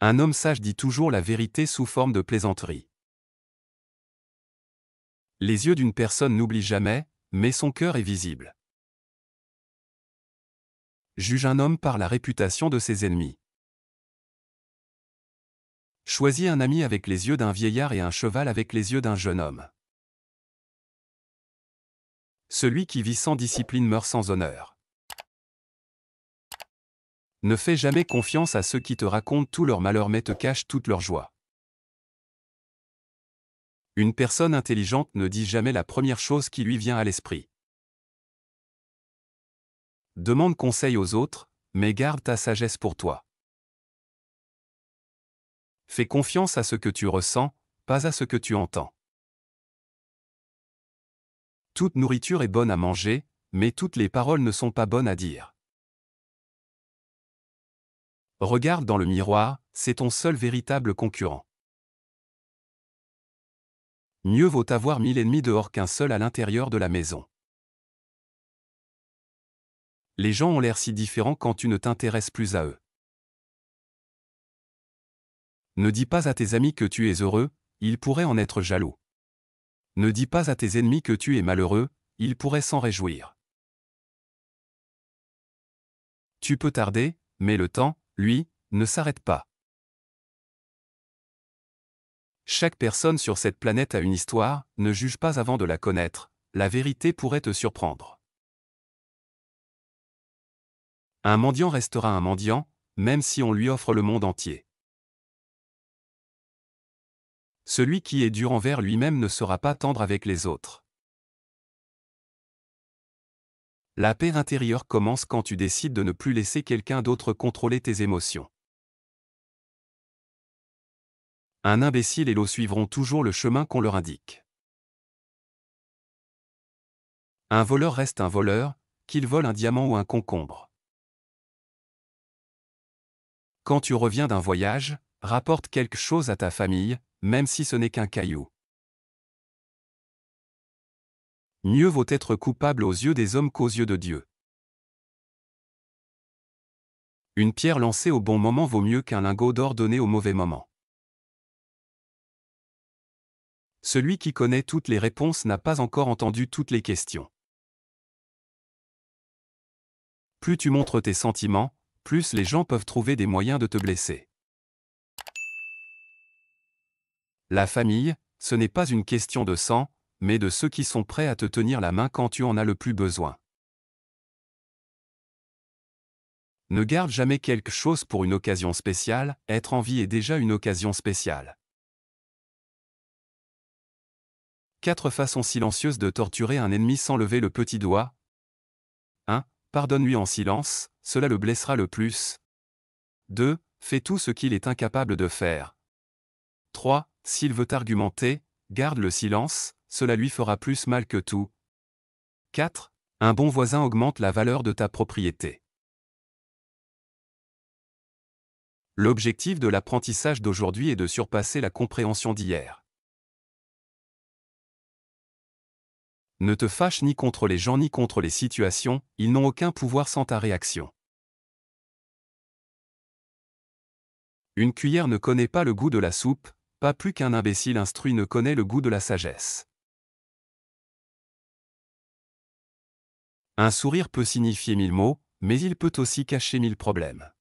Un homme sage dit toujours la vérité sous forme de plaisanterie. Les yeux d'une personne n'oublient jamais, mais son cœur est visible. Juge un homme par la réputation de ses ennemis. Choisis un ami avec les yeux d'un vieillard et un cheval avec les yeux d'un jeune homme. Celui qui vit sans discipline meurt sans honneur. Ne fais jamais confiance à ceux qui te racontent tout leur malheur mais te cachent toute leur joie. Une personne intelligente ne dit jamais la première chose qui lui vient à l'esprit. Demande conseil aux autres, mais garde ta sagesse pour toi. Fais confiance à ce que tu ressens, pas à ce que tu entends. Toute nourriture est bonne à manger, mais toutes les paroles ne sont pas bonnes à dire. Regarde dans le miroir, c'est ton seul véritable concurrent. Mieux vaut avoir 1000 ennemis dehors qu'un seul à l'intérieur de la maison. Les gens ont l'air si différents quand tu ne t'intéresses plus à eux. Ne dis pas à tes amis que tu es heureux, ils pourraient en être jaloux. Ne dis pas à tes ennemis que tu es malheureux, ils pourraient s'en réjouir. Tu peux tarder, mais le temps, lui, ne s'arrête pas. Chaque personne sur cette planète a une histoire, ne juge pas avant de la connaître, la vérité pourrait te surprendre. Un mendiant restera un mendiant, même si on lui offre le monde entier. Celui qui est dur envers lui-même ne sera pas tendre avec les autres. La paix intérieure commence quand tu décides de ne plus laisser quelqu'un d'autre contrôler tes émotions. Un imbécile et l'eau suivront toujours le chemin qu'on leur indique. Un voleur reste un voleur, qu'il vole un diamant ou un concombre. Quand tu reviens d'un voyage, rapporte quelque chose à ta famille, même si ce n'est qu'un caillou. Mieux vaut être coupable aux yeux des hommes qu'aux yeux de Dieu. Une pierre lancée au bon moment vaut mieux qu'un lingot d'or donné au mauvais moment. Celui qui connaît toutes les réponses n'a pas encore entendu toutes les questions. Plus tu montres tes sentiments, plus les gens peuvent trouver des moyens de te blesser. La famille, ce n'est pas une question de sang, mais de ceux qui sont prêts à te tenir la main quand tu en as le plus besoin. Ne garde jamais quelque chose pour une occasion spéciale, être en vie est déjà une occasion spéciale. 4 façons silencieuses de torturer un ennemi sans lever le petit doigt. 1. Pardonne-lui en silence, cela le blessera le plus. 2. Fais tout ce qu'il est incapable de faire. 3. S'il veut argumenter, garde le silence, cela lui fera plus mal que tout. 4. Un bon voisin augmente la valeur de ta propriété. L'objectif de l'apprentissage d'aujourd'hui est de surpasser la compréhension d'hier. Ne te fâche ni contre les gens ni contre les situations, ils n'ont aucun pouvoir sans ta réaction. Une cuillère ne connaît pas le goût de la soupe, pas plus qu'un imbécile instruit ne connaît le goût de la sagesse. Un sourire peut signifier 1000 mots, mais il peut aussi cacher 1000 problèmes.